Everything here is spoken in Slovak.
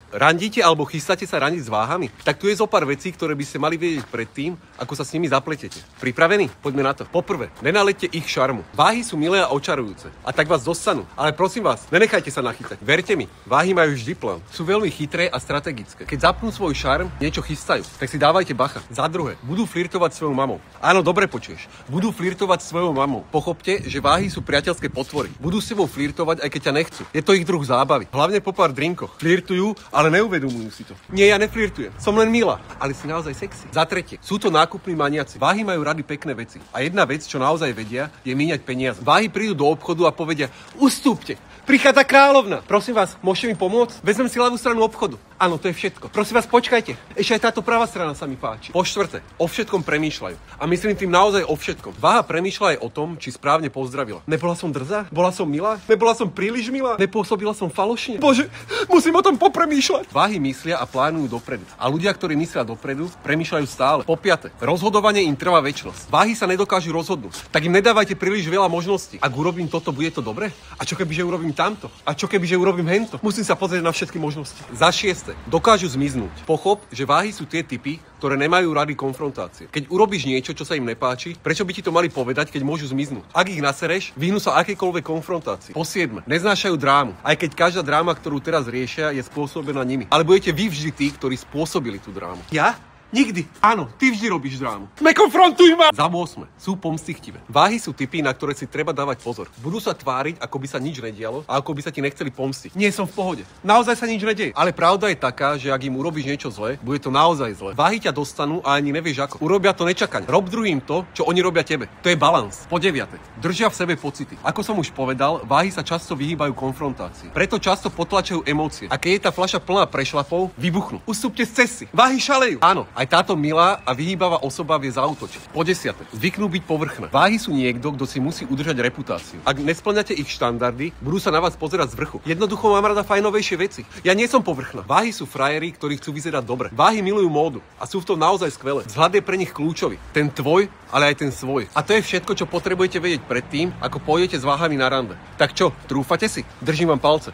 Randíte alebo chystáte sa randiť s váhami? Tak tu je zo pár vecí, ktoré by ste mali vedieť predtým, ako sa s nimi zapletete. Pripravení? Poďme na to. Poprvé, nenalete ich šarmu. Váhy sú milé a očarujúce a tak vás dostanú. Ale prosím vás, nenechajte sa nachytať. Verte mi, váhy majú vždy plán. Sú veľmi chytré a strategické. Keď zapnú svoj šarm, niečo chystajú, tak si dávajte bacha. Za druhé, budú flirtovať svojou mamou. Áno, dobre počuješ. Budú flirtovať svojou mamou. Pochopte, že váhy sú priateľské potvory. Budú s tebou flirtovať, aj keď ťa nechcú. Je to ich druh zábavy. Hlavne po pár drinkoch. Flirtujú, ale neuvedomujú si to. Nie, ja neflirtujem. Som len milá, ale si naozaj sexy. Za tretie, sú to nákupní maniaci. Váhy majú rady pekné veci. A jedna vec, čo naozaj vedia, je míňať peniaze. Váhy prídu do obchodu a povedia: "Ustúpte. Prichádza kráľovna. Prosím vás, môžete mi pomôcť? Vezmem si ľavú stranu obchodu." Áno, to je všetko. Prosím vás, počkajte. Ešte aj táto pravá strana sa mi páči. Po štvrté, o všetkom premýšľajú. A myslím tým naozaj o všetkom. Váha premýšľa aj o tom, či správne pozdravila. Nebola som drzá? Bola som milá? Nebola som príliš milá? Nepôsobila som falošne? Bože, musím o tom popremýšľať. Váhy myslia a plánujú dopredu. A ľudia, ktorí myslia dopredu, premýšľajú stále. Po piate, rozhodovanie im trvá večnosť. Váhy sa nedokážu rozhodnúť. Tak im nedávajte príliš veľa možností. Ak urobím toto, bude to dobre? A čo kebyže urobím tamto? A čo kebyže urobím hento? Musím sa pozrieť na všetky možnosti. Za šieste, dokážu zmiznúť. Pochop, že váhy sú tie typy, ktoré nemajú rady konfrontácie. Keď urobíš niečo, čo sa im nepáči, prečo by ti to mali povedať, keď môžu zmiznúť? Ak ich nasereš, vyhnú sa akékoľvek konfrontácii. Po siedme, neznášajú drámu. Aj keď každá dráma, ktorú teraz riešia, je spôsobená nimi. Ale budete vy vždy tí, ktorí spôsobili tú drámu. Ja? Nikdy. Áno, ty vždy robíš drámu. Nekonfrontuj ma! Za 8. Sú pomstychtivé. Váhy sú typy, na ktoré si treba dávať pozor. Budú sa tváriť, ako by sa nič nedialo a ako by sa ti nechceli pomstiť. Nie, som v pohode. Naozaj sa nič nedieje. Ale pravda je taká, že ak im urobíš niečo zlé, bude to naozaj zlé. Váhy ťa dostanú a ani nevieš ako. Urobia to nečakane. Rob druhým to, čo oni robia tebe. To je balans. Po 9. Držia v sebe pocity. Ako som už povedal, váhy sa často vyhýbajú konfrontácii. Preto často potlačajú emócie. A keď je tá fľaša plná prešlapov, vybuchnú. Ustúpte z cesty. Váhy šalejú. Áno. Aj táto milá a vyhýbavá osoba vie zaútočiť. Po 10. Zvyknú byť povrchné. Váhy sú niekto, kto si musí udržať reputáciu. Ak nesplňate ich štandardy, budú sa na vás pozerať z vrchu. Jednoducho mám rada fajnovejšie veci. Ja nie som povrchná. Váhy sú frajeri, ktorí chcú vyzerať dobre. Váhy milujú módu a sú v tom naozaj skvelé. Vzhľad je pre nich kľúčový. Ten tvoj, ale aj ten svoj. A to je všetko, čo potrebujete vedieť predtým, ako pôjdete s váhami na rande. Tak čo, trúfate si? Držím vám palce.